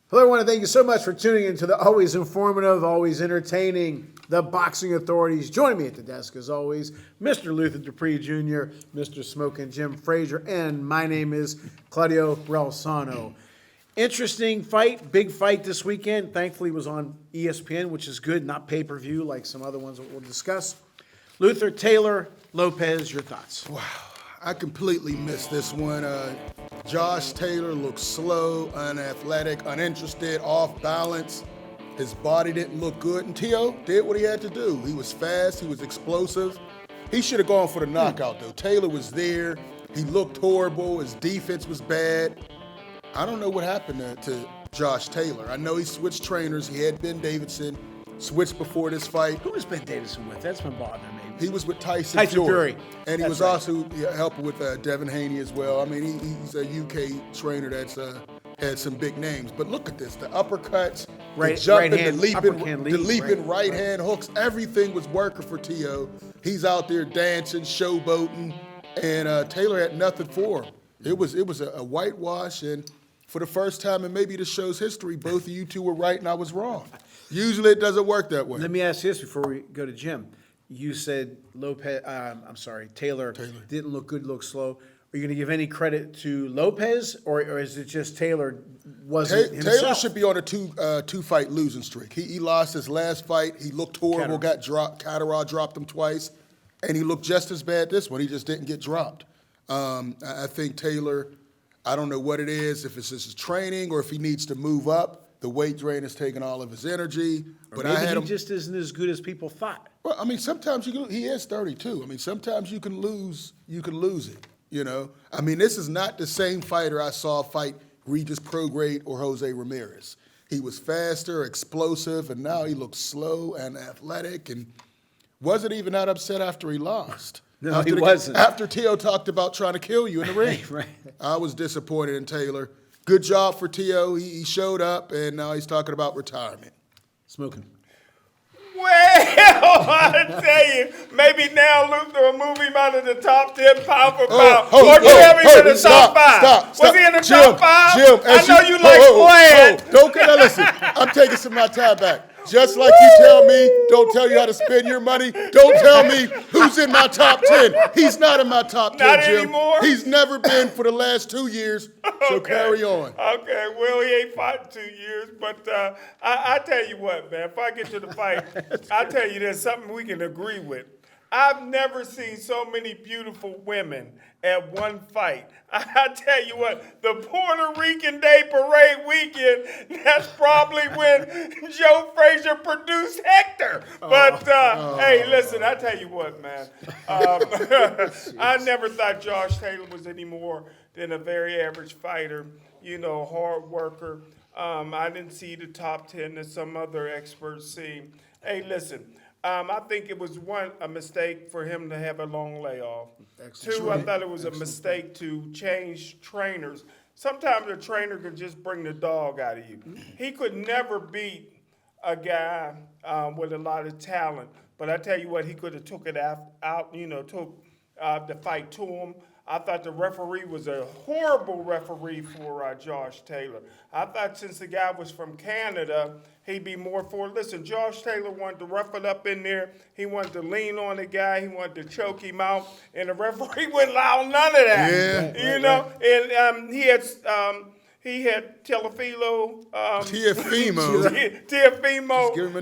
Hello, everyone, and thank you so much for tuning in to the always informative, always entertaining, The Boxing Authorities. Joining me at the desk, as always, Mr. Luther Dupree Jr., Mr. Smokin' Jim Frazier, and my name is Claudio Relsano. Interesting fight, big fight this weekend. Thankfully, it was on ESPN, which is good, not pay-per-view like some other ones that we'll discuss. Luther, Taylor, Lopez, your thoughts? Wow, I completely missed this one. Josh Taylor looked slow, unathletic, uninterested, off balance. His body didn't look good, and T.O. did what he had to do. He was fast, he was explosive. He should have gone for the knockout, though. Taylor was there. He looked horrible. His defense was bad. I don't know what happened to Josh Taylor. I know he switched trainers. He had Ben Davidson, switched before this fight. Who was Ben Davidson with? That's been bothering me. He was with Tyson Fury. And he was also helping with Devin Haney as well. I mean, he's a UK trainer that's had some big names. But look at this, the uppercuts, the jumping, the leaping right hand hooks, everything was working for T.O. He's out there dancing, showboating, and Taylor had nothing for him. It was a whitewash, and for the first time in maybe the show's history, both of you two were right and I was wrong. Usually it doesn't work that way. Let me ask you this before we go to Jim. You said Taylor didn't look good, looked slow. Are you going to give any credit to Lopez, or is it just Taylor wasn't himself? Taylor should be on a two-fight losing streak. He lost his last fight. He looked horrible, got dropped. Catterall dropped him twice, and he looked just as bad this one. He just didn't get dropped. I think Taylor, I don't know what it is, if it's just his training or if he needs to move up. The weight drain has taken all of his energy. But maybe he just isn't as good as people thought. Well, I mean, sometimes he is 32. I mean, sometimes you can lose it, you know? I mean, this is not the same fighter I saw fight Regis Prograde or Jose Ramirez. He was faster, explosive, and now he looks slow and athletic and wasn't even that upset after he lost. No, he wasn't. After T.O. talked about trying to kill you in the ring. Right. I was disappointed in Taylor. Good job for T.O. He showed up, and now he's talking about retirement. Smoking. Well, I tell you, maybe now Luther will move him out of the top 10 pound for pound. Or grab him in the top 5. Was he in the top 5? Jim, I know you like Floyd. Don't now listen. I'm taking some of my time back. Just like you tell me, don't tell you how to spend your money. Don't tell me who's in my top 10. He's not in my top 10, Not Jim. anymore? He's never been for the last 2 years, so carry on. Okay, well, he ain't fought 2 years, but I tell you what, man, if I get to the fight, I tell you there's something we can agree with. I've never seen so many beautiful women at one fight. I tell you what, the Puerto Rican Day Parade weekend, that's probably when Joe Frazier produced Hector. But, hey, listen, I tell you what, man. I never thought Josh Taylor was any more than a very average fighter, you know, hard worker. I didn't see the top 10 that some other experts see. Hey, listen. I think it was a mistake for him to have a long layoff. Excellent. 2, I thought it was a mistake to change trainers. Sometimes a trainer could just bring the dog out of you. He could never beat a guy with a lot of talent. But I tell you what, he could have took it out, you know, took the fight to him. I thought the referee was a horrible referee for Josh Taylor. I thought since the guy was from Canada, he'd be more for it. Listen, Josh Taylor wanted to rough it up in there. He wanted to lean on the guy. He wanted to choke him out. And the referee wouldn't allow none of that. Yeah. You know? And he had Teofimo. Just give him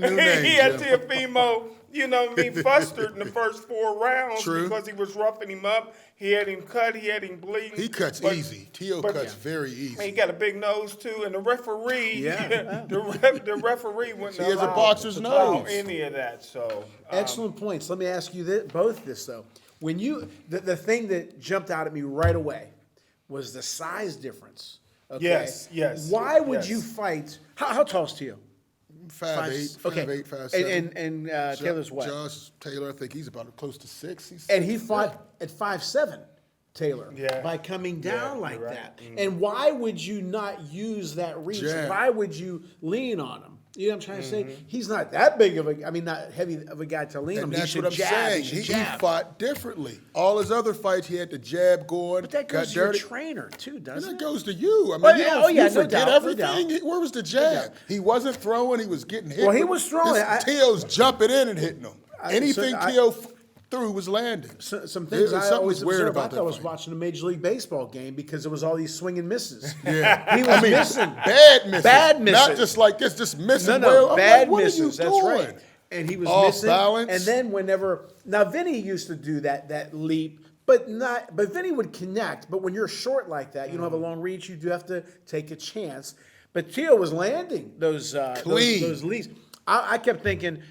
a new name, He had Jim. Teofimo, you know what I mean, flustered in the first 4 rounds because he was roughing him up. He had him cut. He had him bleeding. He cuts easy. T.O. cuts very easy. He got a big nose, too. And the referee, the referee wouldn't He has a boxer's nose. Any of that. So Excellent points. Let me ask you both this, though. When you the thing that jumped out at me right away was the size difference. Okay? Yes. Why would you fight? How tall is T.O.? 5'8", Okay. 5'8", 5'7". And Taylor's what? Josh Taylor, I think he's about close to 6. And he fought at 5'7", Taylor, Yeah. by coming down Yeah, like you're right. that. And why would you not use that reach? Jab. Why would you lean on him? You know what I'm trying to say? He's not that big of not heavy of a guy to lean him. And He that's should what I'm jab. saying. He should He jab. fought differently. All his other fights, he had the jab going. But that got goes to your dirty. trainer, too, And doesn't that it? goes to you. I mean, Well, you yeah, don't oh, yeah, you no forget doubt, no everything. doubt. Where was the No jab? doubt. He wasn't throwing. He was getting hit. Well, he was throwing. Tio's jumping in and hitting him. Anything Tio threw was landing. Some things There's I something always weird observe. about I thought that I was fight. watching a Major League Baseball game because it was all these swing and misses. Yeah. He was missing. Bad misses. Bad misses. Not just like this, just missing. No, well. I'm bad like, what misses. are you That's doing? right. And he was Off missing. balance. And then now Vinny used to do that leap, but Vinny would connect. But when you're short like that, you don't have a long reach. You do have to take a chance. But Tio was landing those leaps. I kept thinking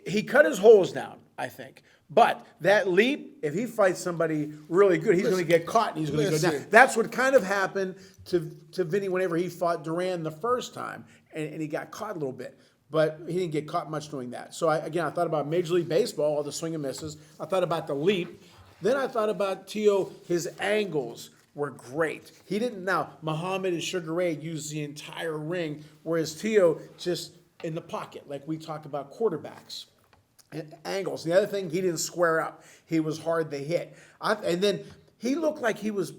he cut his holes down, I think. But that leap, if he fights somebody really good, he's going to get caught and he's going to go down. That's what kind of happened to Vinny whenever he fought Duran the first time, and he got caught a little bit. But he didn't get caught much doing that. So, I thought about Major League Baseball, all the swing and misses. I thought about the leap. Then I thought about Tio, his angles were great. He didn't, now, Muhammad and Sugar Ray used the entire ring, whereas Tio just in the pocket, like we talk about quarterbacks. Angles. The other thing, he didn't square up. He was hard to hit. And then he looked like he was,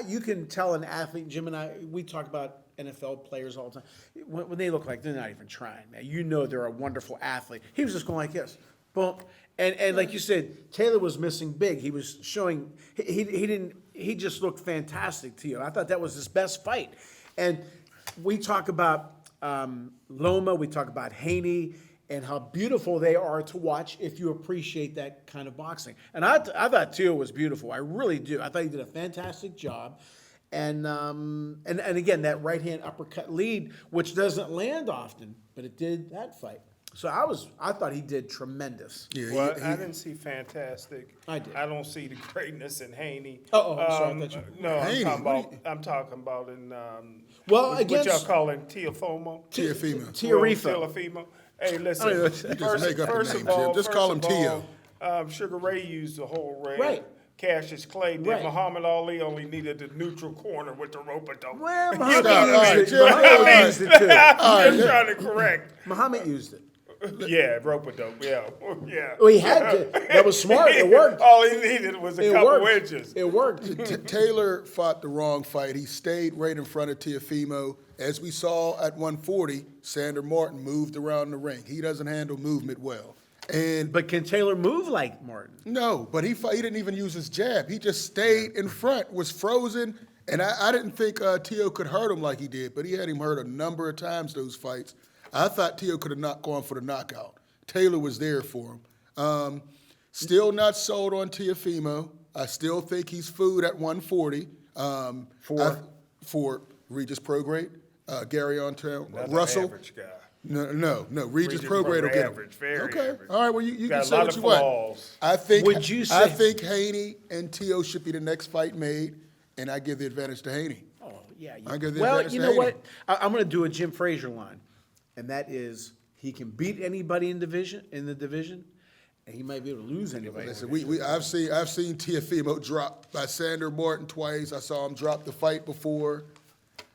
you can tell an athlete, Jim and I, we talk about NFL players all the time. When they look like they're not even trying, man. You know they're a wonderful athlete. He was just going like this. Boom. And like you said, Taylor was missing big. He was showing, he just looked fantastic to you. I thought that was his best fight. And we talk about Loma, we talk about Haney, and how beautiful they are to watch if you appreciate that kind of boxing. And I thought Tio was beautiful. I really do. I thought he did a fantastic job. And again, that right-hand uppercut lead, which doesn't land often, but it did that fight. So I thought he did tremendous. Yeah, Well, I didn't see fantastic. I did. I don't see the greatness in Haney. Oh, sorry, I thought you. No, Haney, I'm talking about in Well, what against y'all calling Tiafomo? Tiafimo. Tiarifa. Tiafimo. Hey, listen. You just make up the first name, of all, Jim. Just call him Tio. Sugar Ray used the whole ring. Right. Cassius Clay did. Right. Muhammad Ali only needed the neutral corner with the rope-a-dope. Well, Stop. Muhammad All right, used it. Jim. Muhammad used it too. I'm just trying to correct. Muhammad used it. Yeah, rope-a-dope. Yeah. Well, he had to. That was smart. It worked. All he needed was a It couple worked. inches. It worked. Taylor fought the wrong fight. He stayed right in front of Tiafimo. As we saw at 140, Sander Martin moved around the ring. He doesn't handle movement well. But can Taylor move like Martin? No, but he didn't even use his jab. He just stayed in front, was frozen, and I didn't think Tio could hurt him like he did, but he had him hurt a number of times those fights. I thought Tio could have not gone for the knockout. Taylor was there for him. Still not sold on Tiafimo. I still think he's food at 140. For Regis Prograde, Gary Ontown, Russell. Average guy. No. Regis Prograde will get him. average, very okay. average. All right. Well, you Got can a say lot what of you want. flaws. I think. Would you I say- think Haney and Tio should be the next fight made, and I give the advantage to Haney. Oh, yeah. I give the Well, advantage you to know Haney. what? I'm going to do a Jim Frazier line, and that is he can beat anybody in the division, and he might be able to lose anybody. Listen, I've seen Tiafimo drop by Sander Martin twice. I saw him drop the fight before.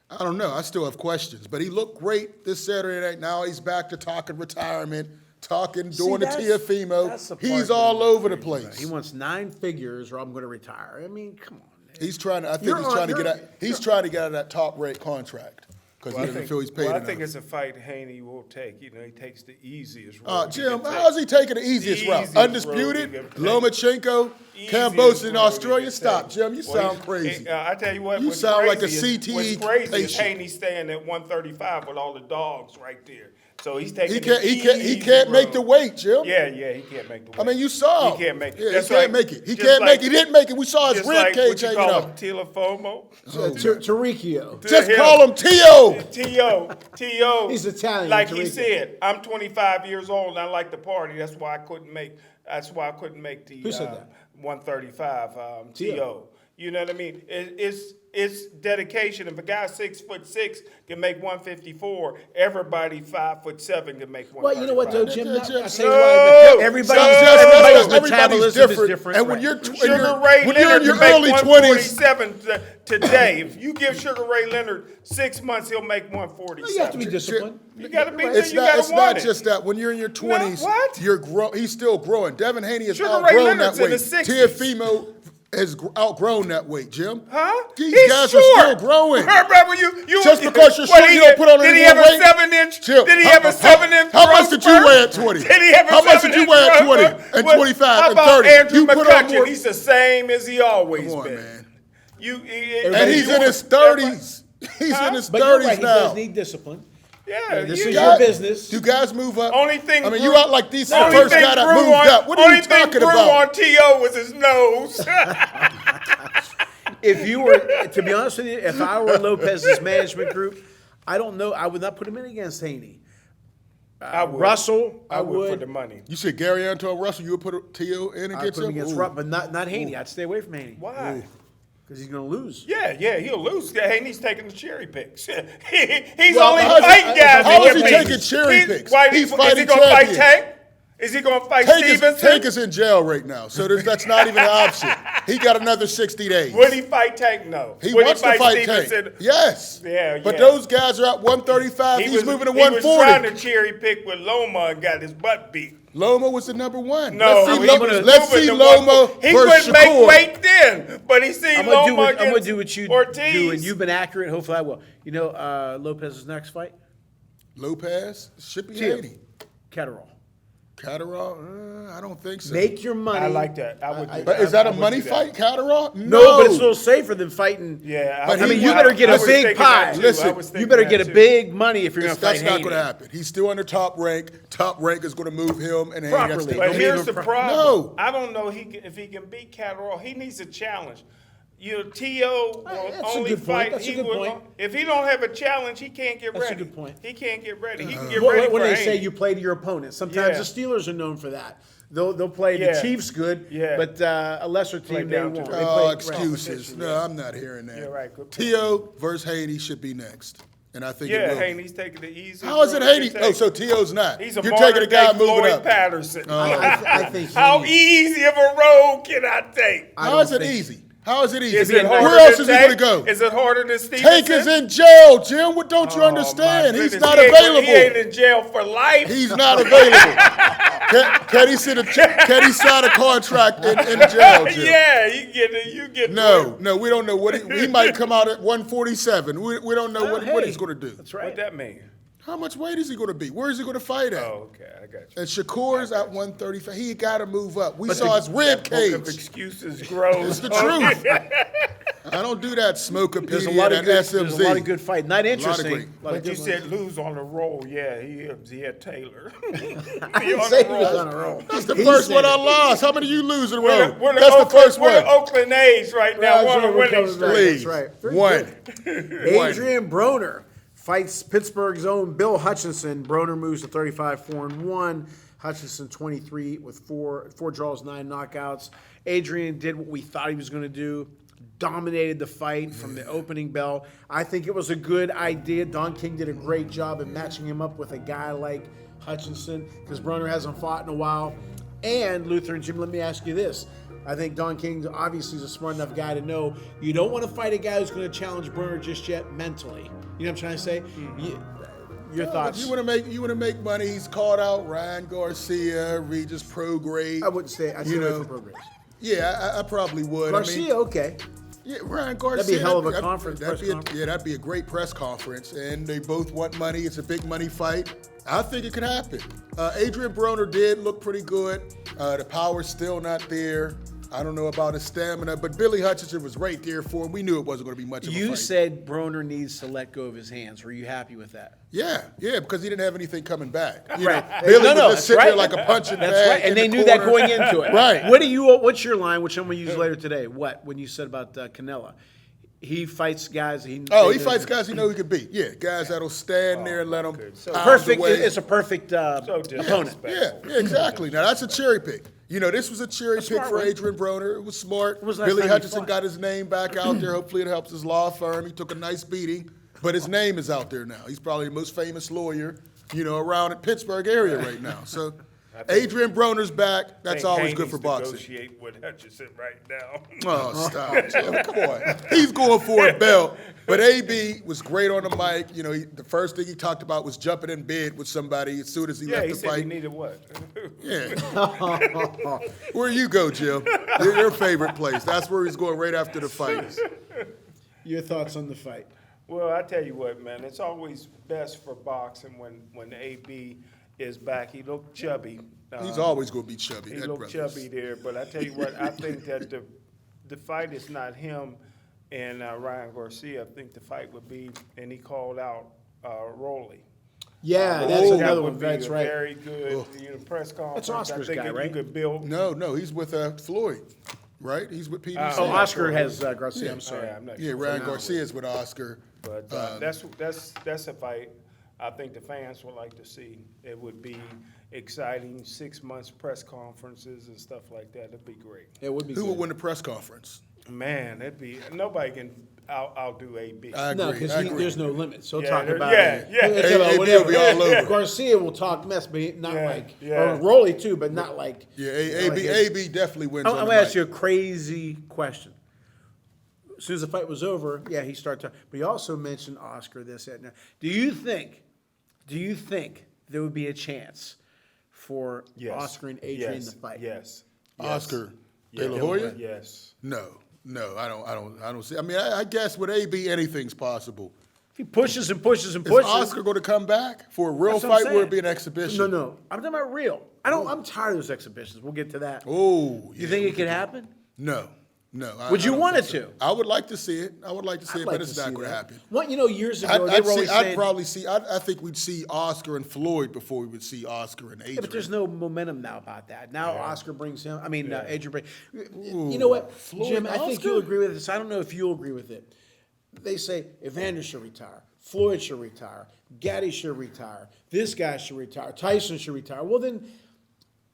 I don't know. I still have questions, but he looked great this Saturday night. Now he's back to talking retirement, doing the that's Tiafimo. the part He's that all over the intrigues me. place. He wants 9 figures, or I'm going to retire. I mean, come on. He's trying to. I think You're he's on- trying to get you're- out. He's trying to get out of that top rate contract because he doesn't feel he's paid I enough. think it's a fight Haney will take. You know, he takes the easiest road. he Jim, can take. how's he taking the easiest route? easiest road Undisputed, he can take. Lomachenko, Easiest Kambosos in road he Australia. can Stop, take. Jim. You Well, sound crazy. I tell you what, You what's sound like a crazy is- CTE What's crazy is patient. Haney staying at 135 with all the dogs right there. So he's taking. He can't make the weight, Jim. Yeah, he can't make the weight. I mean, you saw. He can't make it. Yeah, That's he can't like- make it. He just can't like- make it. He didn't make it. We saw his Just rib like cage what you hanging call out. him, Tilafomo. Tarikio. Just him. call him Tio. T.O. He's Italian, Like he Tariq. said, I'm 25 years old and I like to party. That's why I couldn't make the Who said that? 135 T.O. You know what I mean? it's dedication. If a guy 6'6" can make 154, everybody 5'7" can make 155. Well, you know what though, Jim? Jim, I say no, why everybody's metabolism is different. And when you're Sugar Ray when you're Leonard in your can early make 20s, 147 today. If you give Sugar Ray Leonard 6 months, he'll make 147. You have to be disciplined. You got to be. it's You got not to want it. just that. When you're in your 20s, what? he's still growing. Devin Haney has Sugar Ray outgrown Leonard's that in the weight. 60s. Tiafimo has outgrown that weight, Jim. Huh? These He's guys short. are still growing. Remember you Just because you're short, you don't put on Did any he have more a weight? 7-inch? Jim, Did he have a 7-inch? How much did you weigh at 20? Did he have a How much did you 7-inch weigh at 20 growth? and What- 25 how and about 30? Andrew You put on McCutcheon? more. He's the same as he always Come on, been. man. And He's in his 30s. He's in his But you're right, 30s he now. does need discipline. Yeah, This you is got- your business. Do guys move up? Only thing I mean, grew- you act like this is the only first thing guy that grew moved on- up. What are you only thing talking grew about? on T.O. was his nose. If you were, to be honest with you, if I were Lopez's management group, I don't know. I would not put him in against Haney. I would. Russell, I would for would. the money. You said Gary Antoine Russell, you would put T.O. in I'd against put him him? against Ooh. Rupp, but not Haney. I'd stay away from Haney. Why? Because he's going to lose. Yeah, he'll lose. Haney's taking the cherry picks. He's Well, only how is he- fighting guys. how is that he get taking beat. cherry He's- picks? Why, He's is he fighting going to fight champions. Tank? Is he going to fight Stevenson? Tank is in jail right now, so that's not even an option. He got another 60 days. Would he fight Tank? No. He Would wants to fight Tank. Stevenson? Yes. Yeah, But yeah. those guys are at 135. He's moving to 140. He was trying to cherry pick with Loma and got his butt beat. Loma was the number one. No, let's see Loma He versus couldn't make Shakur. weight then, but he seen I'm going Loma to against do what you Ortiz. do, and you've been accurate. Hopefully I will. You know Lopez's next fight? Lopez should be Chill. 80. Catterall. Catterall? I don't think so. Make your money. I like that. I would do But that. is that I a would money do that. fight, Catterall? No, but it's a little safer than fighting. Yeah, But I mean, he- you better get I a was big thinking pie. that too. Listen, I was You thinking better that get a too. big money if you're going to fight That's not Haney. going to happen. He's still under top rank. Top rank is going to move him, and Properly. that's the But Don't here's even the fr- problem. No. I don't know if he can beat Catterall. He needs a challenge. You know, T.O. will That's a only good point. fight. That's a good point. If he don't have a challenge, he can't get That's a ready. good point. He can't get ready. He can get What, ready what for do they say? Haney. You play to your opponent. Sometimes Yeah. the Steelers are known for that. They'll play the Yeah. Chiefs good, Yeah. but a lesser team they down to won't. the- They Oh, play- excuses. No, I'm not hearing that. Yeah, right. Good point. T.O. versus Haney should be next. And I think it Yeah, will. Haney's taking the easy. How is it road to Haney? take. Oh, so T.O.'s not. He's a You're taking a guy modern-day moving Floyd up. Patterson. I think How Haney- easy of a road can I take? I How don't is it think- easy? How is it easy? Is it harder Where else than is he going to Tank? go? Is it harder than Stevenson? Tank is in jail, Jim. What don't you Oh, understand? my He's goodness. not He ain't available. in jail for life. He's not available. Can he sign a contract in jail, Jim? Yeah, you get No, we don't know what he might come out at 147. We don't know what Hey, he's going to do. That's What right. that mean? How much weight is he going to be? Where is he going to fight at? Oh, okay, I got you. And Shakur's at 135. He got to move up. We But saw his rib Book of cage. excuses grows. It's the truth. I don't do that Smokepedia There's a lot of and good. SMZ. There's a lot of good fight. Not interesting. great. Lot of But you good said ones. lose on the roll. Yeah, he had Taylor. I didn't say he was on a roll. That's the He first said one it. I lost. How many you lose in a row? We're That's the first We're one. the Oakland A's right now. Right, We're on a we're winning coming streak. back. Please. That's right. Very One. Adrian Broner fights Pittsburgh's own Bill Hutchinson. Broner moves to 35-4-1. Hutchinson 23 with four draws, 9 knockouts. Adrian did what we thought he was going to do. Dominated the fight from the opening bell. I think it was a good idea. Don King did a great job in matching him up with a guy like Hutchinson because Broner hasn't fought in a while. And Luther and Jim, let me ask you this. I think Don King obviously is a smart enough guy to know you don't want to fight a guy who's going to challenge Broner just yet mentally. You know what I'm trying to say? Your thoughts? You want to make money. He's called out Ryan Garcia, Regis Prograde. I wouldn't say. I'd stay away from progress. Yeah, I probably would. Garcia, okay. Yeah, Ryan Garcia. That'd be a hell of a conference. That'd be a great press conference. And they both want money. It's a big money fight. I think it could happen. Adrian Broner did look pretty good. The power's still not there. I don't know about his stamina, but Billy Hutchinson was right there for him. We knew it wasn't going to be much of a fight. You said Broner needs to let go of his hands. Were you happy with that? Yeah, because he didn't have anything coming back. Right. Billy No, was just sitting that's there right. like a punching bag. That's right, and in they the knew that corner. going into it. Right. What's your line, which I'm going to use later today? What, when you said about Canelo? He fights guys. He fights guys he know he could beat. Yeah, guys that'll stand there and let him perfect. It's a perfect So opponent. disrespectful. Yeah, exactly. Now that's a cherry pick. This was a cherry pick for Adrian Broner. It was smart. Was last Billy time he Hutchinson fought? got his name back out there. Hopefully it helps his law firm. He took a nice beating, but his name is out there now. He's probably the most famous lawyer, around the Pittsburgh area right now. So Adrian Broner's back. That's always good for boxing. Negotiate with Hutchinson right now. Oh, stop, Jim. Come on. He's going for a belt. But AB was great on the mic. The first thing he talked about was jumping in bed with somebody as soon as he left he the said he fight. needed what? Yeah. Where you go, Jim? Your favorite place. That's where he's going right after the fight. Your thoughts on the fight? Well, I tell you what, man, it's always best for boxing when AB is back. He looked chubby. He's always going to be chubby. He that looked brother's- chubby there, but I tell you what, I think that the fight is not him and Ryan Garcia. I think the fight would be, and he called out Rolly. Yeah, that's another would one. be That's a right. Very good press conference. Oscar's I think guy, if right? You could build. No, he's with Floyd, right? He's with PBC. Oh, Oscar has Garcia. I'm sorry. I'm not Yeah, sure. Ryan Garcia's with Oscar. But that's a fight I think the fans would like to see. It would be exciting, 6 months press conferences and stuff like that. It'd be great. It would be. Who good. would win the press conference? Man, nobody can outdo AB. I No, agree. because there's no limits. He'll talk there- about yeah, it. yeah. He'll talk about AB will whatever. be all over. Garcia will talk mess, but not Yeah. or Rolly too, but not like. Yeah, like his- AB definitely wins. I'm on going the to ask mic. you a crazy question. As soon as the fight was over, yeah, he started talking. But he also mentioned Oscar, this, that, and that. Do you think there would be a chance for Yes. Oscar and Adrian yes. to fight? Yes. Oscar Yes. De La Hoya? Yes. No, I don't see. I mean, I guess with AB, anything's possible. If he pushes and pushes and Is pushes. Oscar going to come back for a real That's what I'm fight? Or would it saying. be an exhibition? No. I'm talking about real. I'm tired of those exhibitions. We'll get to that. Oh, You think it could happen? No. Would you don't want think it to? I would like to see it. I would like to see I'd it, like but it's to not see going to that. happen. Well, years ago, they were always saying. I think we'd see Oscar and Floyd before we would see Oscar and Adrian. Yeah, but there's no momentum now about that. Now Oscar brings him. Adrian brings. You know what, Floyd Jim? I think Oscar? you'll agree with this. I don't know if you'll agree with it. They say Evander should retire. Floyd should retire. Gatti should retire. This guy should retire. Tyson should retire. Well, then,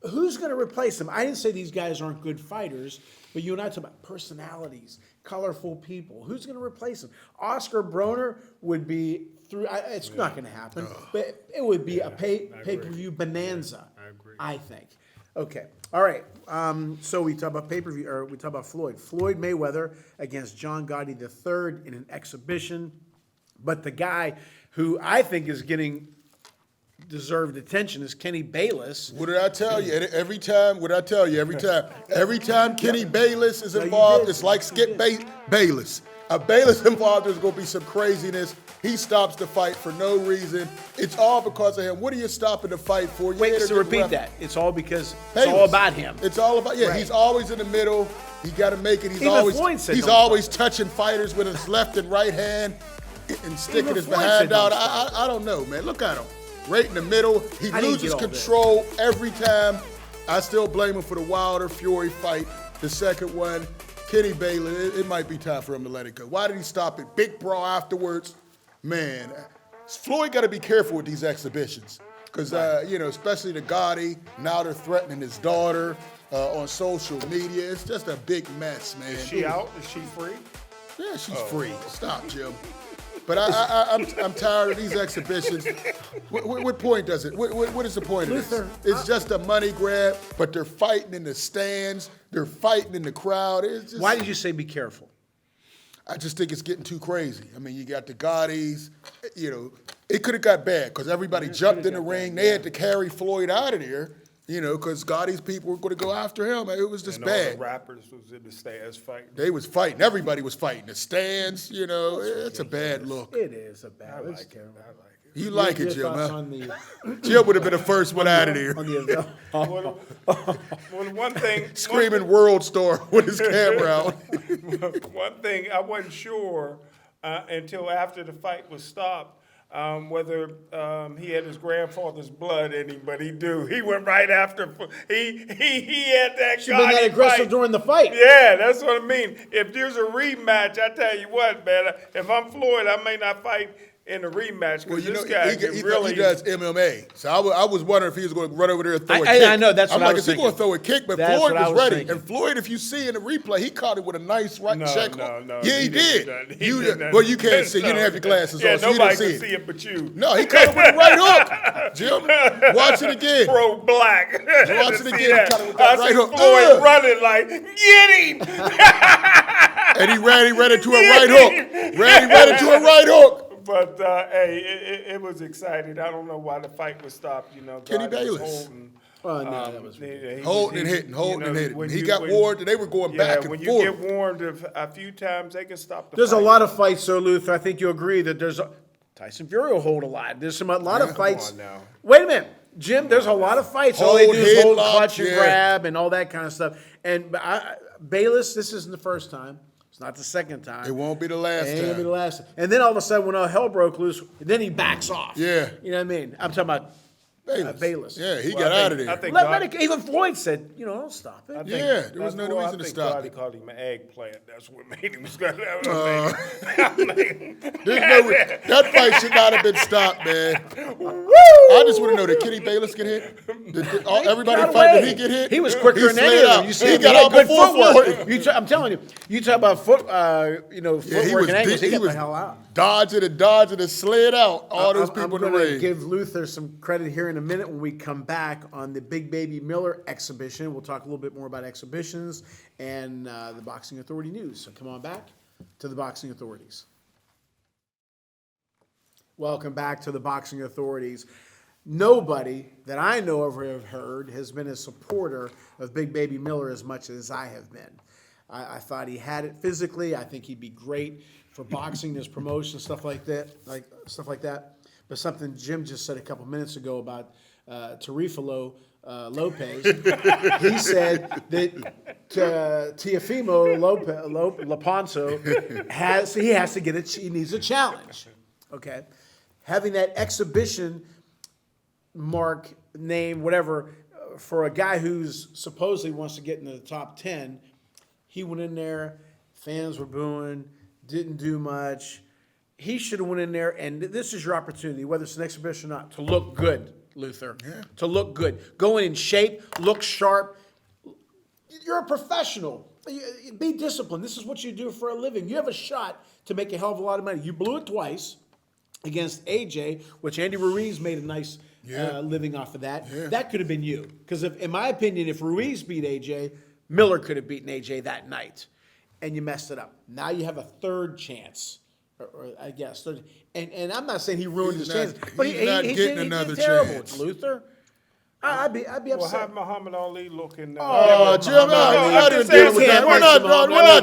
who's going to replace them? I didn't say these guys aren't good fighters, but you and I talk about personalities, colorful people. Who's going to replace them? Oscar Broner would be through. It's not going to happen, but it would be a pay-per-view bonanza. I agree. I think. Okay. All right. So we talk about pay-per-view, or we talk about Floyd. Floyd Mayweather against John Gotti III in an exhibition. But the guy who I think is getting deserved attention is Kenny Bayless. What did I tell you? Every time Kenny Bayless is No, you involved, did. it's like Skip Bayless. A Bayless involved, there's going to be some craziness. He stops the fight for no reason. It's all because of him. What are you stopping the fight for? You Wait, hit a so good repeat ref- that. It's all because Bayless. it's all about him. It's all about, Right. he's always in the middle. He got to make it. Even Floyd said He's don't always stop touching fighters with his left and right hand and sticking Even his Floyd behind said out. don't stop I don't know, man. Look at him. Right in the middle. He I didn't loses get all that. control every time. I still blame him for the Wilder Fury fight. The second one, Kenny Bayless, it might be time for him to let it go. Why did he stop it? Big brawl afterwards. Man, Floyd got to be careful with these exhibitions. Because, especially the Gatti, now they're threatening his daughter on social media. It's just a big mess, man. Is she out? Is she free? Yeah, she's free. Stop, Jim. But I'm tired of these exhibitions. What point does it? What is the point of Luther, this? It's just a money grab, but they're fighting in the stands. They're fighting in the crowd. It's just, Why did you say be careful? I just think it's getting too crazy. I mean, you got the Gottis. It could have got bad because everybody jumped in the ring. They had to carry Floyd out of there. Because Gotti's people were going to go after him. It was just And all bad. the rappers was in the stands fighting. They was fighting. Everybody was fighting. The stands, it's a bad look. It is a bad. I It's like it. terrible. I like it. You like Your it, Jim, thoughts huh? on the Jim would have been the first one out of there. on the Well, one thing. Screaming world star with his camera out. One thing I wasn't sure until after the fight was stopped whether he had his grandfather's blood in him, but he do. He went right after. He had that. She's been that Gotti aggressive fight. during the fight. Yeah, that's what I mean. If there's a rematch, I tell you what, man. If I'm Floyd, I may not fight in the rematch Well, because you know, this guy he does MMA. So I was wondering if he was going to run over there and throw a I kick. know, that's I'm what I like, was is he thinking. going to throw a kick? But That's Floyd what I was was ready. thinking. And Floyd, if you see in the replay, he caught it with a nice right check. No. Yeah, he did. He did not. Well, you can't see. You didn't have your glasses yeah, on, so you nobody didn't can see see it but you. No, he caught it with a right hook. Jim, watch it again. Pro black. Watch it See again. He that? caught it with that I right see hook. Floyd running like, get him! And he ran into a right hook. He ran into a right hook. But hey, it was exciting. I don't know why the fight was stopped. You know, Kenny God was Bayless. holding. Oh, no, that was Holding and hitting. He got warned, and they were going back and when forth. you get warned a few times, they can stop the There's fight. a lot of fights, though, Luther. I think you'll agree that Tyson Fury will hold a lot. There's a lot of fights. on now. Wait a minute, Jim. There's a lot of fights. All they do is hold, headlock, clutch, and yeah. grab, and all that kind of stuff. And Bayless, this isn't the first time. It's not the second time. It won't be the last It ain't gonna be the time. last time. And then all of a sudden, when all hell broke loose, then he backs off. Yeah. You know what I mean? I'm talking about Bayless. Yeah, he Well, got I out of think- there. I think Let it, even Floyd said, don't stop it. I think- Yeah, there was no reason to I think stop Gatti it. called him an eggplant. That's what made him stop. That fight should not have been stopped, man. I just want to know, did Kenny Bayless get hit? Everybody Got fight, away. did he get hit? He was quicker than slid any of them. out. You see He him, got had out good before footwork. Floyd. I'm telling you, you talk about footwork Yeah, and angles. He got the hell out. dodging and slid out. All those people in the I'm going to ring. give Luther some credit here in a minute when we come back on the Big Baby Miller exhibition. We'll talk a little bit more about exhibitions and the Boxing Authority news. So come on back to the Boxing Authorities. Welcome back to the Boxing Authorities. Nobody that I know of or have heard has been a supporter of Big Baby Miller as much as I have been. I thought he had it physically. I think he'd be great for boxing, his promotion, stuff like that. But something Jim just said a couple minutes ago about Teofimo Lopez. He said that Teofimo Laponso he needs a challenge. Okay, having that exhibition mark, name, whatever, for a guy who's supposedly wants to get into the top 10, he went in there, fans were booing, didn't do much. He should have went in there, and this is your opportunity, whether it's an exhibition or not, to look good, Luther. Yeah. To look good. Go in shape, look sharp. You're a professional. Be disciplined. This is what you do for a living. You have a shot to make a hell of a lot of money. You blew it twice against AJ, which Andy Ruiz made a nice living off of that. Yeah. That could have been you. Because in my opinion, if Ruiz beat AJ, Miller could have beaten AJ that night. And you messed it up. Now you have a third chance. Or I guess. And I'm not saying he ruined his chances. But he getting another did terrible. chance. Luther. I'd be Well, upset. how Muhammad Ali looking? Oh, Jim, we're not just dealing with saying, that. We're not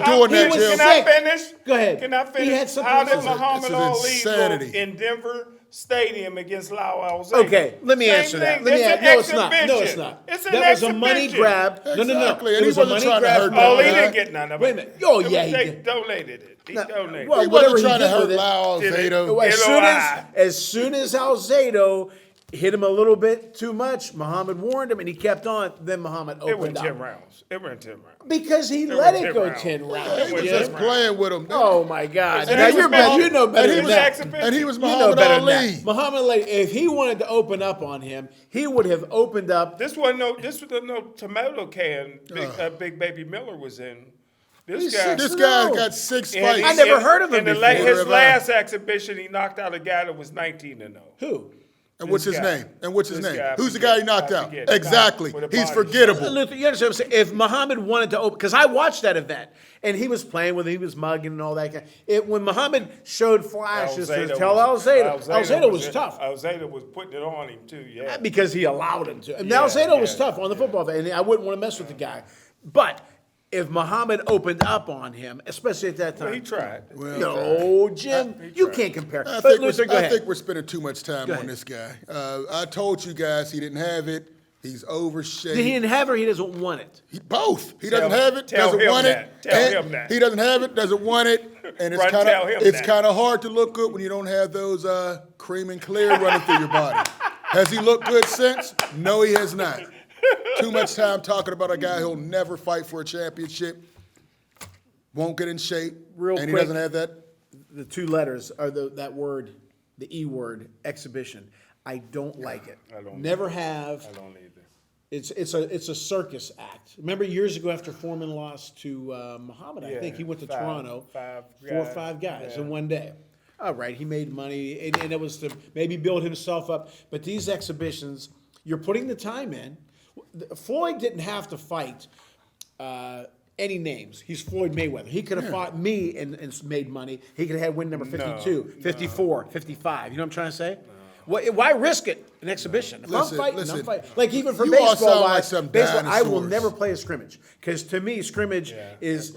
doing that, was Jim. Can I finish? Go ahead. Can I finish? He had something How to did say. Muhammad This is Ali insanity. look in Denver Stadium against Lyle Alzate? Okay, let me answer that. No, it's not. No, it's not. It's an that was a money exhibition. grab. Exactly. No. And It he was a wasn't money trying to grab. hurt Oh, he nobody. didn't get none of it. Wait a minute. Oh, yeah, he They did. donated it. He donated well, it. He whatever wasn't he trying to did with hurt it. Lyle Alzado. As soon as Alzado hit him a little bit too much, Muhammad warned him, and he kept on. Then Muhammad It went opened 10 up. rounds. It went 10 rounds. Because he It let went it 10 go rounds. 10 He rounds. was Jim. just playing with him. Oh, my God. And Now, he was you know better than that. And he was You know Muhammad better than Ali. that. Muhammad Ali, if he wanted to open up on him, he would have opened up. This was no tomato can. Big Baby Miller was in. This guy. This guy's got 6 and fights. I never heard of him in before. his last exhibition, he knocked out a guy that was 19-0. Who? And what's his guy. name? And what's his This name? guy, Who's the guy he knocked I out? forget. Exactly. With a He's body forgettable. Luther, you understand what I'm saying? If Muhammad wanted to open, because I watched that event, and he was playing with him, he was mugging and all that. When Muhammad showed flashes to tell Alzado was tough. Alzado was putting it on him too, yeah. Because he allowed him to. And Alzado was tough on the football field, and I wouldn't want to mess with the guy. But if Muhammad opened up on him, especially at that time. Well, he tried. No, Jim, you can't compare. I But Luther, go ahead. think we're spending too much time Go on ahead. this guy. I told you guys he didn't have it. He's overshaped. He didn't have it or he doesn't want it? Both. He Tell- doesn't have it, tell doesn't him want that. it. Tell and him that. He doesn't have it, doesn't want it. And Run, tell him that. kind of hard to look good when you don't have those cream and clear running through your body. Has he looked good since? No, he has not. Too much time talking about a guy who'll never fight for a championship, won't get in shape, Real and he quick. doesn't have that. The two letters are that word, the E word, exhibition. I don't like it. I don't Never have. I don't either. It's a circus act. Remember years ago after Foreman lost to Muhammad, I think he went to Toronto. 4 or 5 guys in one day. All right, he made money, and it was to maybe build himself up. But these exhibitions, you're putting the time in. Floyd didn't have to fight any names. He's Floyd Mayweather. He could have fought me and made money. He could have had win number 52, 54, 55. You know what I'm trying to say? Why risk it? An exhibition. If I'm fighting. Like even for baseball, I will never play a scrimmage. Because to me, scrimmage is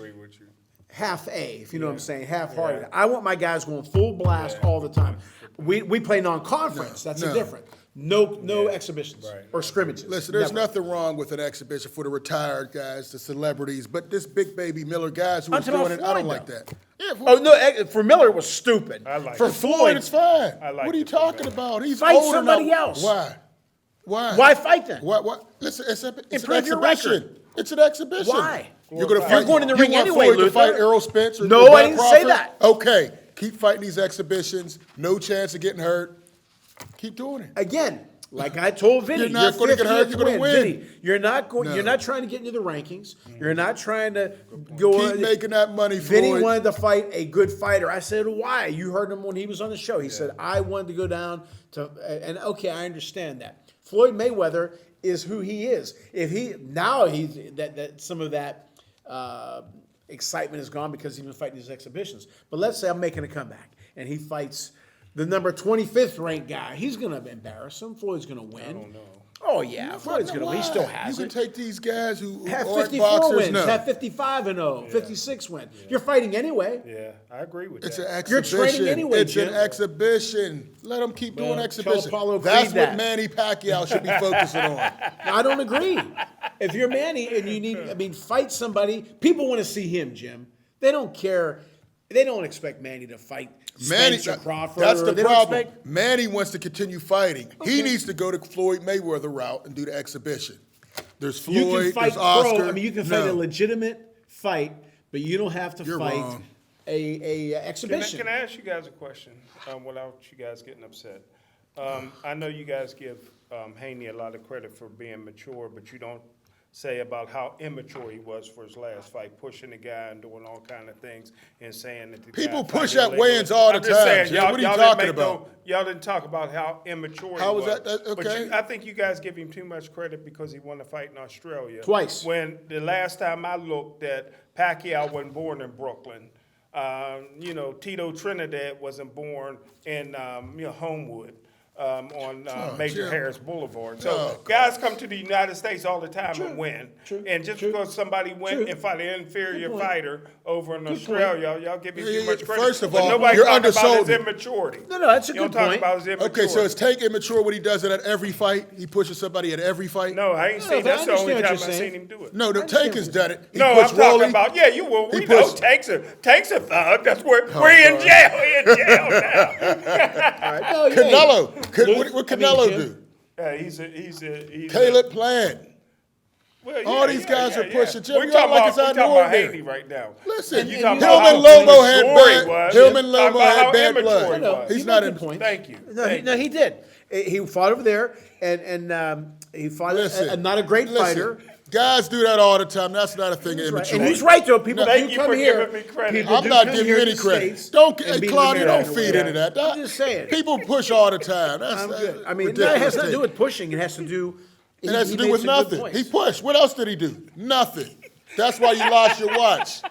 half A, if you know what I'm saying, half-hearted. I want my guys going full blast all the time. We play non-conference. That's the difference. No exhibitions or scrimmages. Listen, there's nothing wrong with an exhibition for the retired guys, the celebrities, but this big baby Miller guys who are doing it, I don't like that. Yeah, for Miller it was stupid. For Floyd, it's fine. What are you talking about? He's fight old somebody enough. else. Why fight then? Why? Listen, it's an Improve your exhibition. record. It's an exhibition. Why? You're going in the ring anyway, Floyd Luther. to fight Errol Spence? Or No, I Bud didn't say Crawford? that. Okay, keep fighting these exhibitions. No chance of getting hurt. Keep doing it. Again, like I told Vinny, You're not going to get hurt. You're going to win. Vinny, you're not going. You're not trying to get into the rankings. You're not trying to go. Keep making that money, Floyd. Vinny wanted to fight a good fighter. I said, why? You heard him when he was on the show. He said, I wanted to go down to, and okay, I understand that. Floyd Mayweather is who he is. If he that some of that excitement is gone because he's been fighting these exhibitions. But let's say I'm making a comeback and he fights the number 25th ranked guy. He's going to embarrass him. Floyd's going to win. I don't know. Oh yeah, Floyd's going to win. He still has You it. can take these guys who Have aren't 54 boxers. wins, No. have 55 and 0, 56 wins. You're fighting anyway. Yeah, I agree with It's that. an You're exhibition. training anyway, It's Jim. an exhibition. Let them keep doing Tell exhibition. Apollo Creed That's that. what Manny Pacquiao should be focusing on. I don't agree. If you're Manny and you need, fight somebody. People want to see him, Jim. They don't care. They don't expect Manny to fight Spencer Crawford. That's the They don't problem. expect- Manny wants to continue fighting. Okay. He needs to go to Floyd Mayweather route and do the exhibition. There's You Floyd, can fight there's Oscar. you can fight a legitimate fight, but you don't have to You're fight wrong. a exhibition. Can I ask you guys a question without you guys getting upset? I know you guys give Haney a lot of credit for being mature, but you don't say about how immature he was for his last fight, pushing the guy and doing all kind of things and saying that the People guy push fighted at weigh-ins all the I'm just time, saying, Jim. y'all- What are you y'all talking didn't make about? y'all didn't talk about how immature How he was was. that? But Okay. I think you guys give him too much credit because he won a fight in Australia. Twice. When the last time I looked at Pacquiao wasn't born in Brooklyn. Tito Trinidad wasn't born in Homewood. On Major Jim. Harris Boulevard. So guys come to the United States all the time and win. And just because somebody went and fought an inferior fighter over in Australia, y'all give me too much credit. First of But all, nobody you're talk about his undersold. immaturity. No, that's a You don't good talk point. about his immaturity. Okay, so is Tank immature when he does it at every fight? He pushes somebody at every fight? No, I ain't No, seen I that's the only understand what time you're I've saying. seen him do it. No, Tank has done it. He No, puts I'm talking Rolly. about, we He know puts- Tank's a thug. That's where we're in jail. We're in jail now. Canelo. What Canelo do? Yeah, he's a Caleb Plant. Well, All these guys are pushing. Jim, We're you talking act like it's about, out we're talking about there. Haney right now. Listen, You him talking and about how Lobo had immature he bad. was. Him and Talking Lobo about had how bad immature blood. he was. He's You not made in. the point. Thank you. No, he did. He fought over there, and he fought not a great fighter. Guys do that all the time. That's not a thing of Right. immature. And he's right, though. People Thank do you come for here. giving me credit. People I'm do not come giving here you to any the credit. States Don't, and hey, beat Claudia, don't America. feed into that. I'm just saying. People push all the time. That's I'm good. I mean, ridiculous that has nothing to do thing. with pushing. It has to do. It has to do made with some good nothing. points. He pushed. What else did he do? Nothing. That's why you lost your watch.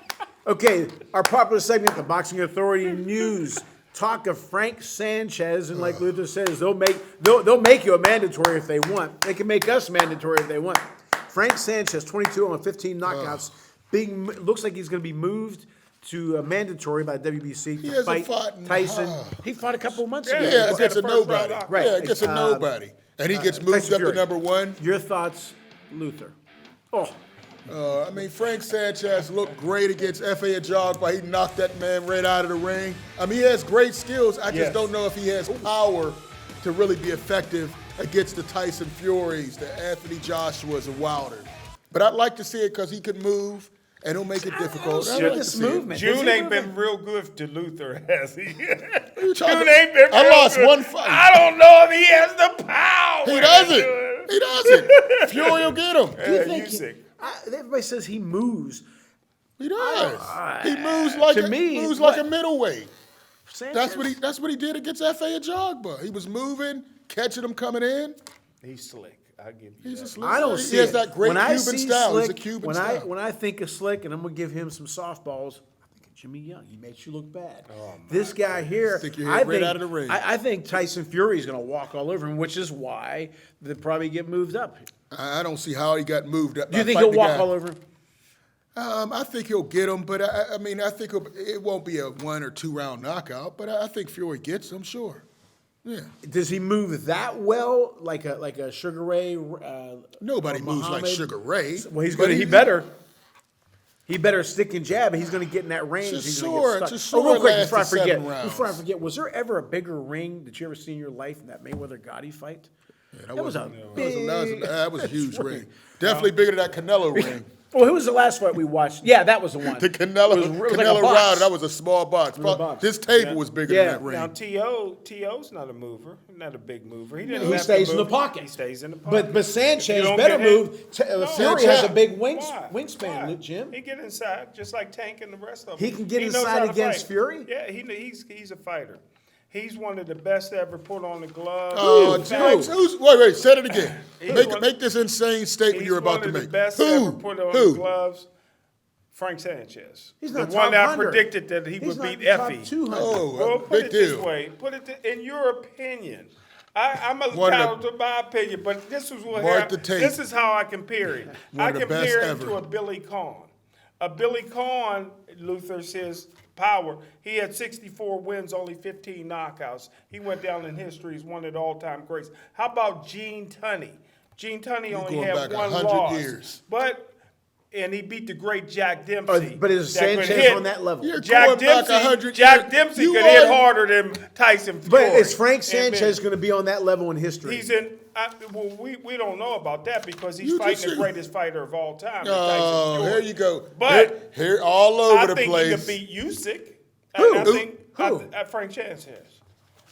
Okay, our popular segment, the Boxing Authority News. Talk of Frank Sanchez, and like Luther says, they'll make you a mandatory if they want. They can make us mandatory if they want. Frank Sanchez, 22 on 15 knockouts. Looks like he's going to be moved to mandatory by WBC to hasn't fight fought in- Tyson. He fought a couple months ago. Yeah, was against at a the first nobody. round. Right. Yeah, against a nobody. And he gets moved Tyson up to Fury. number one. Your thoughts, Luther? Oh, I mean, Frank Sanchez looked great against F.A. Ajagba. He knocked that man right out of the ring. I mean, he has great skills. I just don't know if he has power to really be effective against the Tyson Furies, the Anthony Joshuas and Wilder. But I'd like to see it because he could move. and he'll make it difficult. see this movement. June ain't been real good to Luther, has he? June about? ain't been I real lost good. one fight. I don't know if he has the power. He doesn't. He doesn't. Fury will get him. Usyk. Everybody says he moves. He does. He moves like a middleweight. Sanchez, That's what he did against F.A. Ajagba. He was moving, catching him coming in. He's slick. I'll give you He's that. a slick. I don't He see has it. that great When I Cuban see style. Slick, He's a Cuban style. when I think of Slick, and I'm gonna give him some softballs, I think of Jimmy Young. He makes you look bad. This guy here, Stick your head right out of the ring. I think Tyson Fury is gonna walk all over him, which is why they probably get moved up. I don't see how he got moved up. Do you think he'll walk all over him? I think he'll get him, but I mean, I think it won't be a 1 or 2 round knockout. But I think Fury gets him, sure. Yeah. Does he move that well, like a Sugar Ray? Nobody or moves like Muhammad? Sugar Ray. Well, he's but gonna. He better. He better stick and jab, and he's going to get in that range. It's a He's sword. gonna get It's a stuck. sword Real quick, lasted 7 rounds. before I forget, was there ever a bigger ring that you ever seen in your life than that Mayweather Gotti fight? Yeah, That was a that was a huge ring. Definitely bigger than that Canelo ring. Well, who was the last fight we watched? Yeah, that was the one. The Canelo, It was like a Canelo box. Router, that was a small box. was a box. This table was bigger Yeah. than that ring. Now, T.O.'s not a mover, not a big mover. He He stays in the pocket. He stays in the pocket. But If Sanchez you don't better get hit- move. No. Fury has a big Why? wingspan, Why? Jim. He get inside, just like Tank and the rest of them. He can get knows inside how to against fight. Fury? Yeah, he's a fighter. He's one of the best to ever put on the gloves. Oh, Facts. wait, say it again. He's one- Make this insane statement He's you're about to one of the make. best to ever put on the Who? gloves. Frank Sanchez. He's the not one top that 100. predicted that he He's would not beat top Effie. 200. Oh, Well, big put it deal. this way. In your opinion. I'm a One of the- entitled to my opinion, but this is what Mark the tape. this is how I compare him. One I of the best compare him ever. to a Billy Conn. A Billy Conn, Luther says power. He had 64 wins, only 15 knockouts. He went down in history as one of the all-time greats. How about Gene Tunney? Gene Tunney only going had back 1 100 loss. years. And he beat the great Jack Dempsey. But is that could Sanchez hit. on that level? You're Jack going back Dempsey, 100 Jack years. Dempsey You could hit won. harder than Tyson Fury. But is Frank And Sanchez going to be on that level in history? He's in. We don't know about that because he's You fighting just the said- greatest fighter of all time. Oh, Tyson here Fury. you go. But here all over I the think place. he could beat Usyk. Who? And I think Who? Frank Sanchez.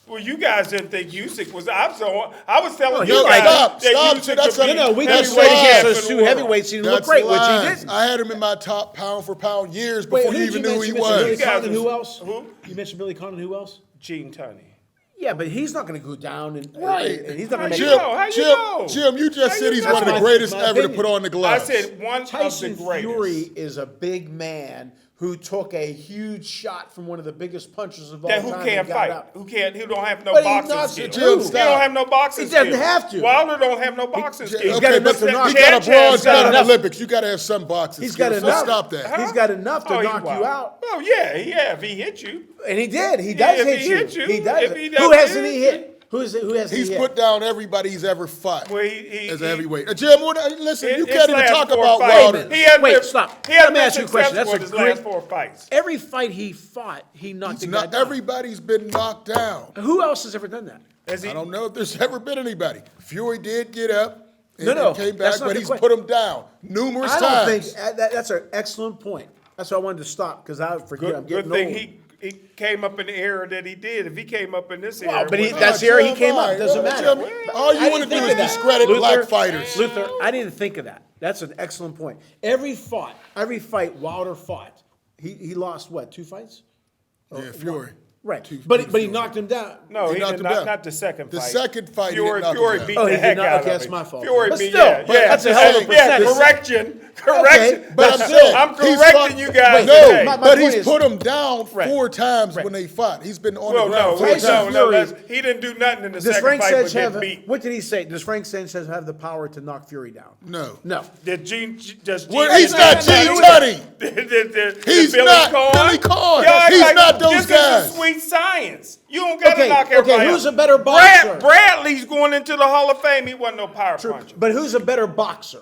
Well, you guys didn't think Usyk was. I was telling No, you guys stop, that stop. Usyk That's could a- beat we That's just waited lies. against in those the 2 world. heavyweights. He didn't look That's great, which he lies. didn't. I had him in my top pound for pound years Wait, before who you did even knew who he mention? Billy was. Conn and who else? Who? You mentioned Billy Conn and who else? Gene Tunney. Yeah, but he's not going to go down and Right. and he's not going to How make you it. know? How you know? Jim, you just How said you he's know? one of the That's greatest my ever to opinion. put on the I gloves. said one Tyson of the greatest. Fury is a big man who took a huge shot from one of the biggest punchers of all That time. who and can't got fight? up. Who don't have no But he boxing knocks skills? it too. He don't have no boxing He doesn't skills. have to. Wilder don't have no boxing skills. He's got enough to knock- He's got a bronze Sanchez medal in the enough. Olympics. You got to have some boxing He's skills. got So enough. stop that. He's got enough to Oh, knock you out. Oh yeah, if he hit you. And he did. He does if hit he you. hit you, He does. if he Who does hasn't hit he you. hit? Who hasn't He's he hit? put down everybody he's ever fought Well, he as a heavyweight. Jim, listen, you his can't even last talk 4 about fights- Wilder. He had Wait, been- stop. He had Let me been ask you a question. successful That's with a his last great- 4 fights. Every fight he fought, he knocked the guy Not down. everybody's been knocked down. Who else has ever done that? Has he- I don't know if there's ever been anybody. Fury did get up and No, came that's back, not but the he's question. put him down numerous I don't times. think that's an excellent point. That's why I wanted to stop because I forget. I'm Good getting thing old. he came up in the era that he did. If he came up in this Well, era, but he, with- that's the era he Jim, came up. fine. Doesn't Well, matter. Jim, all you I wanna didn't do think is of that. discredit black fighters. Luther, I didn't think of that. That's an excellent point. Every fight Wilder fought, he lost what, 2 fights? Yeah, Fury. Right. Two- But two he knocked him down. no, He he knocked did him down. not the second The fight. second fight, he Fury, didn't knock him Fury down. beat Oh, the he heck did not? out Okay, of that's him. my fault. Fury But beat, still, yeah, but yeah. that's a hell of a Yeah, percentage. correction. But I'm still, saying, I'm he's correcting fought- you guys No, today. My but point he's is- put him down Right. 4 times Right. when they fought. He's been on Well, the ground no, 4 Tyson times. Fury- he didn't do nothing in the Does second Frank fight Sanchez but have, get beat. what did he say? Does Frank Sanchez have the power to knock Fury down? No. No. Did Gene, does Gene, Well, he's not Gene Tunney. He's Billy not Conn? Billy Conn. Y'all He's like, not those this guys. is a sweet science. You don't got to Okay, knock okay, everybody who's out. a better boxer? Bradley's going into the Hall of Fame. He wasn't no power puncher. But who's a better boxer?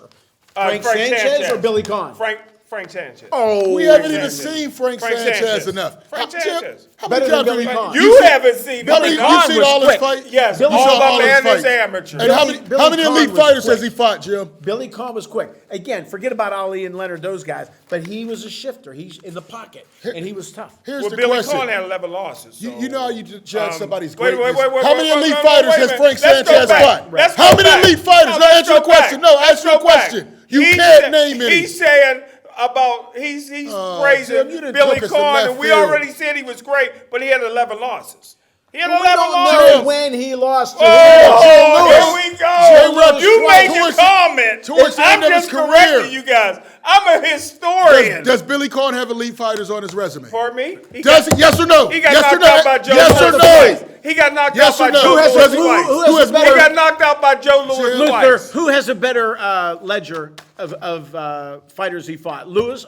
Frank Sanchez or Billy Conn? Frank Frank Sanchez. Oh, We haven't even Sanchez. seen Frank Frank Sanchez Sanchez. enough. Frank Jim, Sanchez. how many Better than times have Billy we- Conn. You haven't seen How Billy many? Conn You've seen was all his quick. fights? Yes, You saw all all of his them and his fights. amateur. And how many Billy Conn elite was fighters quick. has he fought, Jim? Billy Conn was quick. Again, forget about Ali and Leonard, those guys. But he was a shifter. He's in the pocket, and he was tough. Here's Well, the Billy question. Conn had 11 losses. So. You know how you judge somebody's wait, greatness. wait, How many wait, elite wait, fighters wait, has wait. Frank Let's go Sanchez back. fought? Let's How go many back. elite fighters? No, Now let's answer go the question. back. No, Let's answer the go back. question. You He can't said- name any. He's saying about he's praising Jim, you done Billy took us in Conn, left and we field. already said he was great, but he had 11 losses. He had We 11 don't losses. know when he lost to Oh, Lewis. here we Jim go. Rudd You made your towards- comment. towards the I'm end of his just career. correcting you guys. I'm a historian. Does Billy Conn have elite fighters on his resume? Pardon me? Does he? Yes or no? He got Yes or knocked no? out by Joe Yes or Louis no? twice. He got knocked Yes out or by no? Joe Who has Louis a- twice. who has a better- He got knocked out by Joe Louis Jim. Luther, twice. who has a better ledger of fighters he fought? Lewis,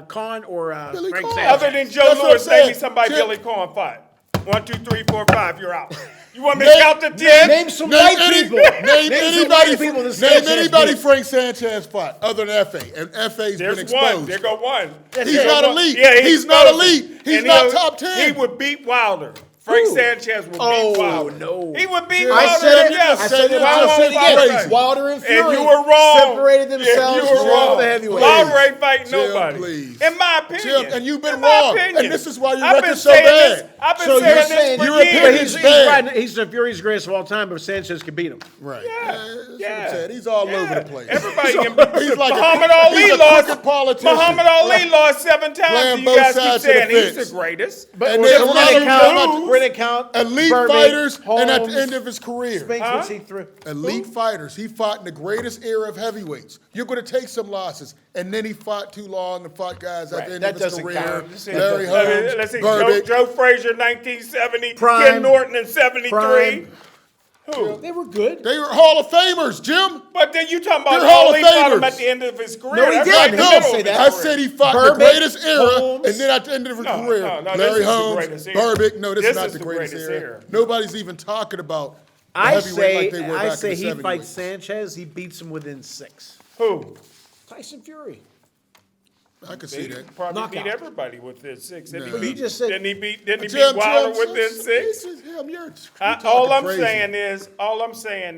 Conn, or Billy Frank Conn. Sanchez? Other than Joe That's what Louis, I'm name me saying. somebody Jim. Billy Conn fought. 1, 2, 3, 4, 5. You're out. You want me to Name- count to 10? Name some Name white any- people. Name some anybody. white people that Name Sanchez anybody beat. Frank Sanchez fought other than FA, and FA's There's been one. exposed. There go one. He's There not go- elite. Yeah, He's not exposed. elite. He's And not he'll- top 10. He would beat Wilder. Frank Who? Sanchez would Oh, beat Wilder. no. He would beat Jim, Wilder. I said it. yes. I said it. Wow, I'll say it wow, again. crazy. Wilder and Fury And you were wrong. separated themselves Yeah, you were from all wrong. the heavyweights. Wilder ain't fighting Jim, nobody. please. In my opinion. Jim, and you've been In my wrong. opinion. And this is why your I've been record's so saying bad. this- I've been So saying you're this saying for your years. opinion He's bad. right. He's the Fury's greatest of all time, but Sanchez can beat him. Right. Yeah. That's what Yeah. I'm saying. He's all over the place. Everybody can beat. He's like Muhammad a, Ali he's a lost. crooked politician. Muhammad Ali lost 7 times. Playing And you both guys keep sides of the saying he's fence. the greatest. And We're there's we're a lot gonna of count. We're gonna count elite Berman, fighters, and at the Holmes, end of his career, Spinks, what's he through? elite fighters. He fought in the greatest era of heavyweights. You're going to take some losses, and then he fought too long and fought guys at the end That of his doesn't career. count. Larry Let's Holmes, see. Burbick. Joe Frazier, 1970. Prime. Ken Norton in 73. Prime. Who? They were good. They were Hall of Famers, Jim. But then you talking about They're Hall of Ali fought him Famers. at the end of his career. No, he That's didn't. right in He the didn't middle say of his that. I career. said he fought Burbick, the greatest era, Holmes. and then at the end of his No, career, no, this Larry is the Holmes, greatest era. Burbick. No, this is This not is the the greatest greatest era. era. Nobody's even talking about the I heavyweight like they were back say in the he 70s. fights Sanchez. He beats him within 6. Who? Tyson Fury. I can see He that. probably Knockout. beat everybody within 6. Didn't No. he He beat, just said- didn't he beat Jim, Wilder Jim, within 6? Jim, you're All talking I'm crazy. saying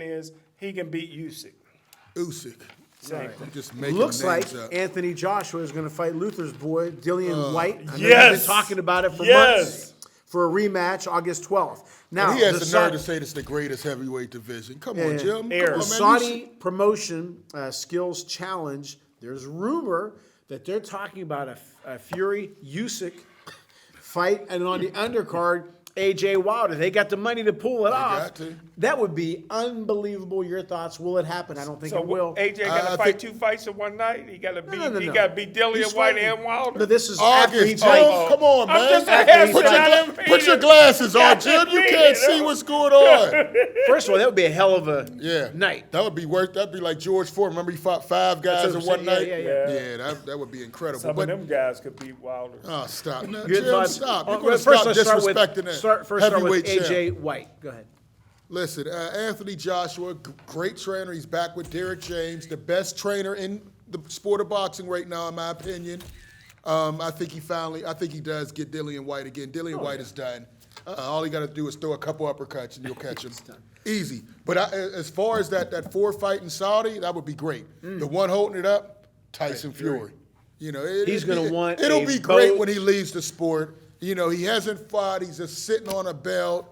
is he can beat Usyk. Usyk. Same I'm thing. just making Looks like names up. Anthony Joshua is going to fight Luther's boy, Dillian White. I know you've yes. been talking about it for Yes. months for a rematch August 12th. Now, He has the the nerve Sa- to say it's the greatest heavyweight division. Come Yeah, on, yeah. Jim. Air. Come the on, man. Saudi promotion skills challenge, there's rumor that they're talking about a Fury Usyk fight, and on the undercard, AJ Wilder. They got the money to pull it off. got to. That would be unbelievable. Your thoughts? Will it happen? I don't think So it will. AJ got I to fight think- 2 fights in one night. He got to beat. no, He no. got to beat Dillian He's White fighting- and Wilder. But this is after he August. fights. Jim, come on, I'm man. just asking. Put your glasses on, Jim. You can't see what's going on. First of all, that would be a hell of a Yeah. night. That would be worth. That'd be like George Foreman. Remember he fought 5 guys That's in what I'm one saying. night? Yeah. That would be incredible. Some But of them guys could beat Wilder. oh, stop. No, Good Jim, thoughts. stop. Oh, You're going well, to first stop let's start disrespecting with, that start with heavyweight champ. AJ White. Go ahead. Listen, Anthony Joshua, great trainer. He's back with Derek James, the best trainer in the sport of boxing right now, in my opinion. I think he does get Dillian White again. Dillian White is done. All he got to do is throw a couple uppercuts and you'll catch him. Easy. But as far as that 4 fight in Saudi, that would be great. The one holding it up, Tyson Fury. You know, He's gonna want It'll a be great boat. when he leaves the sport. You know, he hasn't fought. He's just sitting on a belt.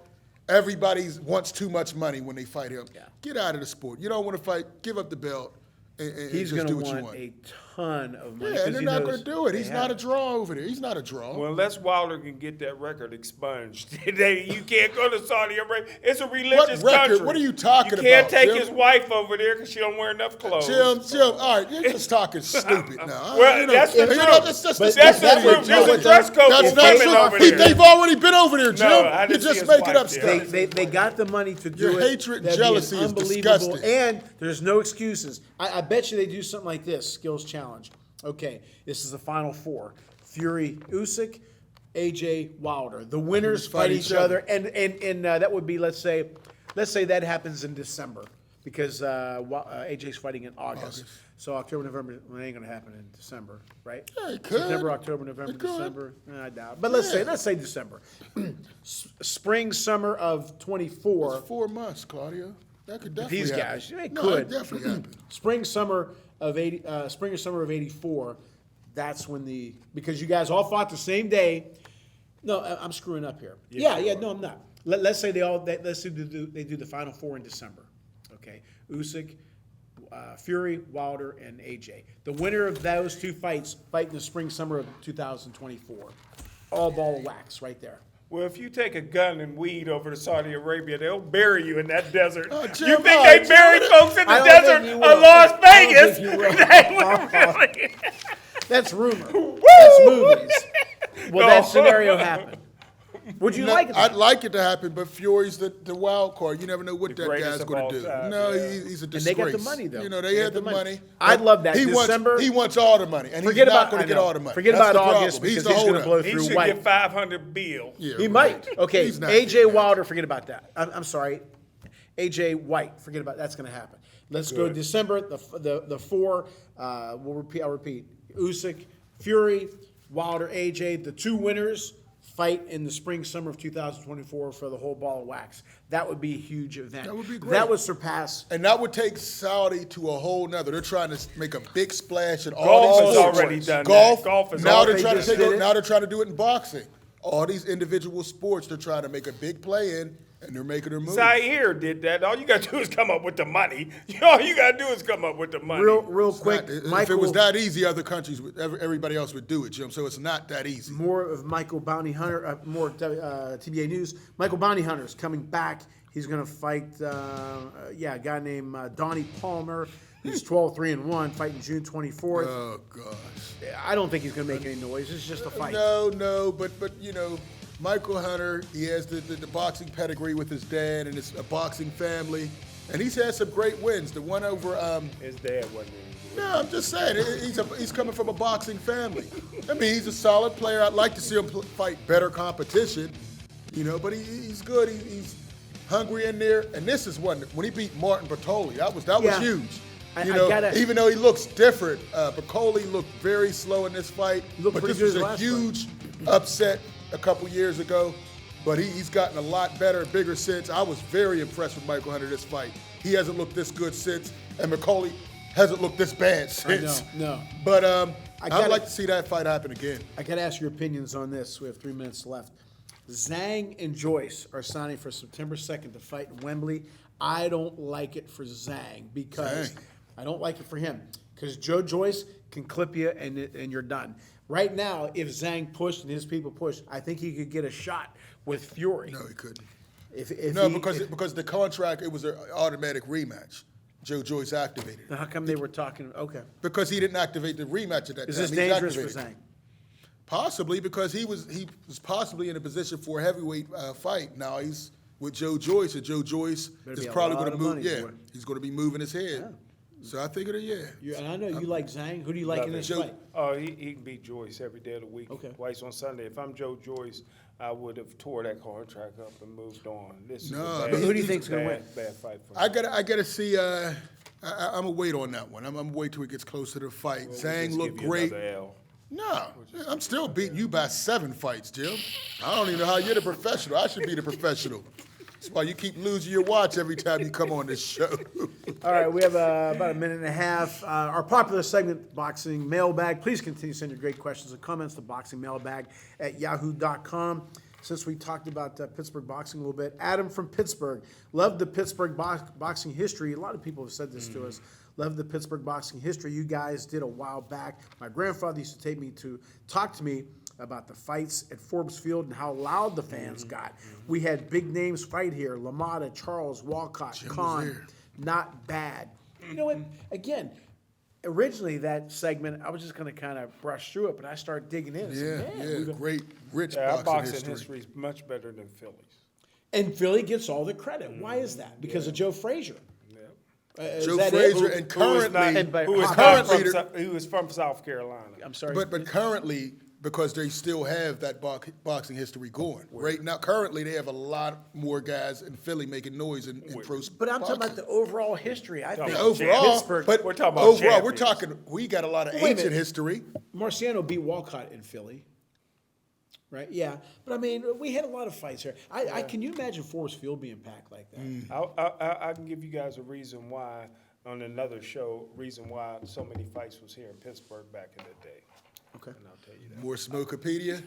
Everybody wants too much money when they fight him. Yeah. Get out of the sport. You don't want to fight. Give up the belt and He's just going to do what you want want. a ton of money. Yeah, 'cause and they're he not knows going to do it. they He's have not a draw over there. He's not a draw. Well, unless Wilder can get that record expunged, you can't go to Saudi Arabia. It's a religious record? country. What are you talking You can't about, take Jim? his wife over there because she don't wear enough clothes. Jim, all right, you're just talking stupid now. Well, that's the you know, truth. that's just But That's that the would- truth. that There's a would- dress code That's for not women over true. there. They've already been over there, Jim. No, I You're didn't see just his making wife up there. stuff. They got the money to do Your it. hatred and That'd be jealousy is unbelievable. disgusting. And there's no excuses. I bet you they do something like this, skills challenge. Okay, this is the final 4. Fury, Usyk, AJ Wilder. The winners fight each other. And that would be, let's say that happens in December. because AJ's fighting in August. So October, November, it ain't going to happen in December, right? Yeah, it could. September, October, November, It could. December. I doubt. But let's say December. Spring, summer of 24. It's 4 months, Claudio. That could definitely These happen. guys, it No, could. it definitely happen. Spring, summer of spring or summer of 84. That's when because you guys all fought the same day. No, I'm screwing up here. Yeah, no, I'm not. Let's say they do the final 4 in December. Okay, Usyk, Fury, Wilder, and AJ. The winner of those 2 fights fight in the spring, summer of 2024. All ball of wax right there. Well, if you take a gun and weed over to Saudi Arabia, they'll bury you in that desert. Jim, You think they bury folks in the desert of Las Vegas? They would really. That's rumor. That's movies. Will that scenario happen? Would you like it? I'd like it to happen, but Fury's the wild card. You never know what that greatest guy's of going all to do. time, No, yeah. he's a And disgrace. they got the money, though. You know, they had the money. I'd love that. He December. wants all the money, and Forget he's not about going to get all the money. Forget That's about the August problem. because the he's going to holdout. blow He through should White. get 500 bill. Yeah, He right. might. Okay, He's not AJ gonna Wilder, forget about that. I'm sorry. AJ White, forget about that's going to happen. Let's go December, the 4. I'll repeat. Usyk, Fury, Wilder, AJ, the 2 winners fight in the spring, summer of 2024 for the whole ball of wax. That would be a huge event. That would be great. That would surpass. And that would take Saudi to a whole nother. They're trying to make a big splash in all Golf these has sports. already done Golf. that. Golf has now already they're trying to done take that. it. Now they're trying to do it in boxing. All these individual sports, they're trying to make a big play in, and they're making their moves. Zaire did that. All you got to do is come up with the money. All you got to do is come up with the money. Real quick, If Michael. it was that easy, other countries, everybody else would do it, Jim. So it's not that easy. More of Michael Bounty Hunter, more TBA news. Michael Bounty Hunter is coming back. He's going to fight, a guy named Donnie Palmer. He's 12-3-1, fighting June 24th. Oh gosh. I don't think he's going to make any noise. It's just a fight. No, but you know, Michael Hunter, he has the boxing pedigree with his dad, and it's a boxing family, and he's had some great wins. The one over His dad wasn't in. No, I'm just saying, he's coming from a boxing family. I mean, he's a solid player. I'd like to see him fight better competition, you know, but he's good. He's hungry in there. And this is when he beat Martin Bertoli, that was huge. You know, even though he looks different, Bertoli looked very slow in this fight. But this was a huge upset a couple years ago. But he's gotten a lot better, bigger since. I was very impressed with Michael Hunter this fight. He hasn't looked this good since, and Bertoli hasn't looked this bad since. No. But I'd like to see that fight happen again. I got to ask your opinions on this. We have 3 minutes left. Zhang and Joyce are signing for September 2nd to fight in Wembley. I don't like it for Zhang because I don't like it for him because Joe Joyce can clip you and you're done. Right now, if Zhang pushed and his people pushed, I think he could get a shot with Fury. No, he couldn't. Because the contract, it was an automatic rematch. Joe Joyce activated it. How come they were talking? Okay. Because he didn't activate the rematch at that time. Is this He's dangerous for activated. Zhang? Possibly, because he was possibly in a position for a heavyweight fight. Now he's with Joe Joyce, and Joe Joyce is probably going to move. He's going to be moving his head. Yeah. So I think And I know you like Zhang. Who do you like in this fight? Oh, he can beat Joyce every day of the week. Okay. Twice on Sunday. If I'm Joe Joyce, I would have tore that contract up and moved on. This is who do you think's going to win? Bad fight for I him. gotta see. I'm gonna wait on that one. I'm gonna wait till it gets closer to the fight. Well, Zhang just looked give you great. another L. No, I'm still beating you by 7 fights, Jim. I don't even know how you're the professional. I should be the professional. That's why you keep losing your watch every time you come on this show. All right, we have about a minute and a half. Our popular segment, Boxing Mailbag. Please continue to send your great questions and comments to boxingmailbag@yahoo.com. Since we talked about Pittsburgh boxing a little bit, Adam from Pittsburgh, loved the Pittsburgh boxing history. A lot of people have said this to us. Love the Pittsburgh boxing history you guys did a while back. My grandfather used to take me to talk to me about the fights at Forbes Field and how loud the fans got. We had big names fight here: LaMotta, Charles, Walcott, Khan. Not bad. You know what? Again, originally that segment, I was just going to kind of brush through it, but I started digging in. Great, rich Our boxing history is much better than Philly's. And Philly gets all the credit. Why is that? Because of Joe Frazier. Joe Frazier, and Who is currently, from South Carolina. I'm sorry. but currently, because they still have that boxing history going. Right now, currently, they have a lot more guys in Philly making noise in pro boxing. But I'm talking about the overall history. I think Overall, Pittsburgh, but we're talking about overall, we're champions. talking. We got a lot of Wait a ancient minute. history. Marciano beat Walcott in Philly. Right? Yeah. But I mean, we had a lot of fights here. Can you imagine Forest Field being packed like that? I can give you guys a reason why on another show. Reason why so many fights was here in Pittsburgh back in the day. Okay. And I'll tell you that. More Smokepedia.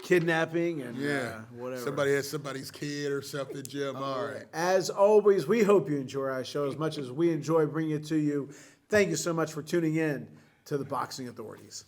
Kidnapping and Yeah, whatever. Somebody has somebody's kid or something, Jim. All right. As always, we hope you enjoy our show as much as we enjoy bringing it to you. Thank you so much for tuning in to the Boxing Authorities.